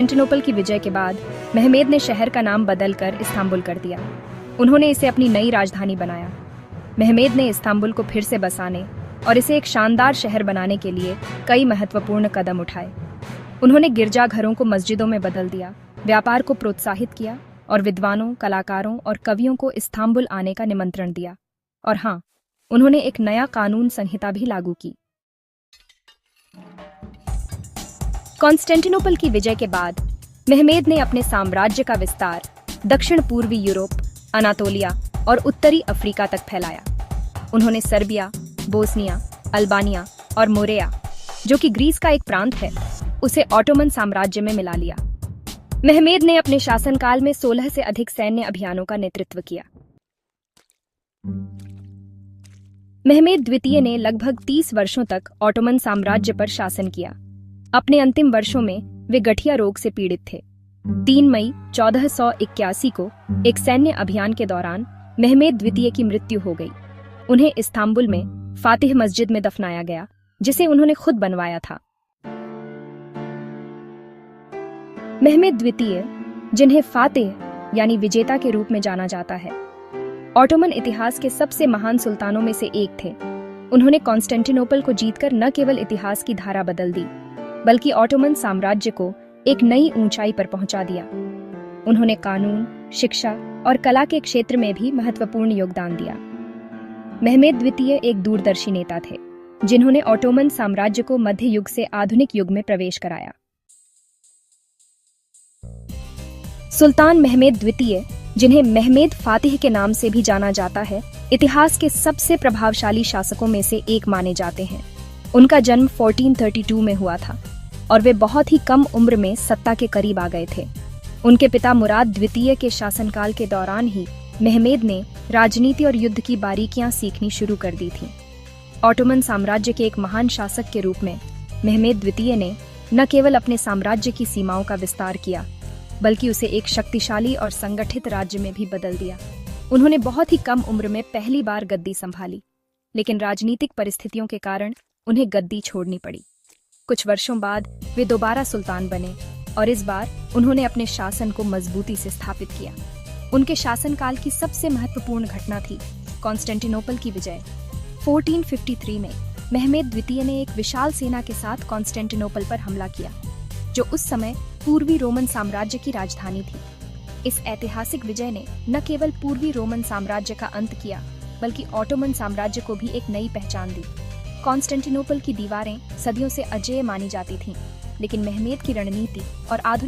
Constantinople की विजय के बाद महमेद ने शहर का नाम बदलकर इस्तांबुल कर दिया। उन्होंने इसे अपनी नई राजधानी बनाया। महमेद ने इस्तांबुल को फिर से बसाने और इसे एक शानदार शहर बनाने के लिए कई महत्वपूर्ण कदम उठाए। उन्होंने गिरजाघरों को मस्जिदों में बदल दिया, व्यापार को प्रोत्साहित किया और विद्वानों, कलाकारों और कवियों को इस्तांबुल आने का निमंत्रण दिया। और हाँ, उन्होंने एक नया कानून संहिता भी लागू की। कॉन्स्टेंटिनोपल की विजय के बाद महमेद ने अपने साम्राज्य का विस्तार दक्षिण पूर्वी यूरोप, अनातोलिया और उत्तरी अफ्रीका तक फैलाया। उन्होंने सर्बिया, बोस्निया, अल्बानिया और मोरेया, जो कि ग्रीस का एक प्रांत है, उसे ऑटोमन साम्राज्य में मिला लिया। महमेद ने अपने शासनकाल में 16 से अधिक सैन्य अभियानों का नेतृत्व किया। महमेद द्वितीय ने लगभग 30 वर्षों तक ऑटोमन साम्राज्य पर शासन किया। अपने अंतिम वर्षों में वे गठिया रोग से पीड़ित थे। 3 मई 1481 को एक सैन्य अभियान के दौरान महमेद द्वितीय की मृत्यु हो गई। उन्हें इस्तांबुल में फातिह मस्जिद में दफनाया गया, जिसे उन्होंने खुद बनवाया था। महमेद द्वितीय, जिन्हें फातिह यानी विजेता के रूप में जाना जाता है, ऑटोमन इतिहास के सबसे महान सुल्तानों में से एक थे। उन्होंने कॉन्स्टेंटिनोपल को जीतकर न केवल इतिहास की धारा बदल दी, बल्कि ऑटोमन साम्राज्य को एक नई ऊंचाई पर पहुंचा दिया। उन्होंने कानून, शिक्षा और कला के क्षेत्र में भी महत्वपूर्ण योगदान दिया। महमेद द्वितीय एक दूरदर्शी नेता थे, जिन्होंने ऑटोमन साम्राज्य को मध्य युग से आधुनिक युग में प्रवेश कराया। सुल्तान महमेद द्वितीय, जिन्हें महमेद फातिह के नाम से भी जाना जाता है, इतिहास के सबसे प्रभावशाली शासकों में से एक माने जाते हैं। उनका जन्म 1432 में हुआ था और वे बहुत ही कम उम्र में सत्ता के करीब आ गए थे। उनके पिता मुराद द्वितीय के शासनकाल के दौरान ही महमेद ने राजनीति और युद्ध की बारीकियां सीखनी शुरू कर दी थी। ऑटोमन साम्राज्य के एक महान शासक के रूप में महमेद द्वितीय ने न केवल अपने साम्राज्य की सीमाओं का विस्तार किया, बल्कि उसे एक शक्तिशाली और संगठित राज्य में भी बदल दिया। उन्होंने बहुत ही कम उम्र में पहली बार गद्दी संभाली, लेकिन राजनीतिक परिस्थितियों के कारण उन्हें गद्दी छोड़नी पड़ी। कुछ वर्षों बाद वे दोबारा सुल्तान बने और इस बार उन्होंने अपने शासन को मजबूती से स्थापित किया। उनके शासनकाल की सबसे महत्वपूर्ण घटना थी कॉन्स्टेंटिनोपल की विजय। 1453 में महमेद द्वितीय ने एक विशाल सेना के साथ कॉन्स्टेंटिनोपल पर हमला किया, जो उस समय पूर्वी रोमन साम्राज्य की राजधानी थी। इस ऐतिहासिक विजय ने न केवल पूर्वी रोमन साम्राज्य का अंत किया, बल्कि ऑटोमन साम्राज्य को भी एक नई पहचान दी। कॉन्स्टेंटिनोपल की दीवारें सदियों से अजेय मानी जाती थीं, लेकिन महमेद की रणनीति और आधुनिक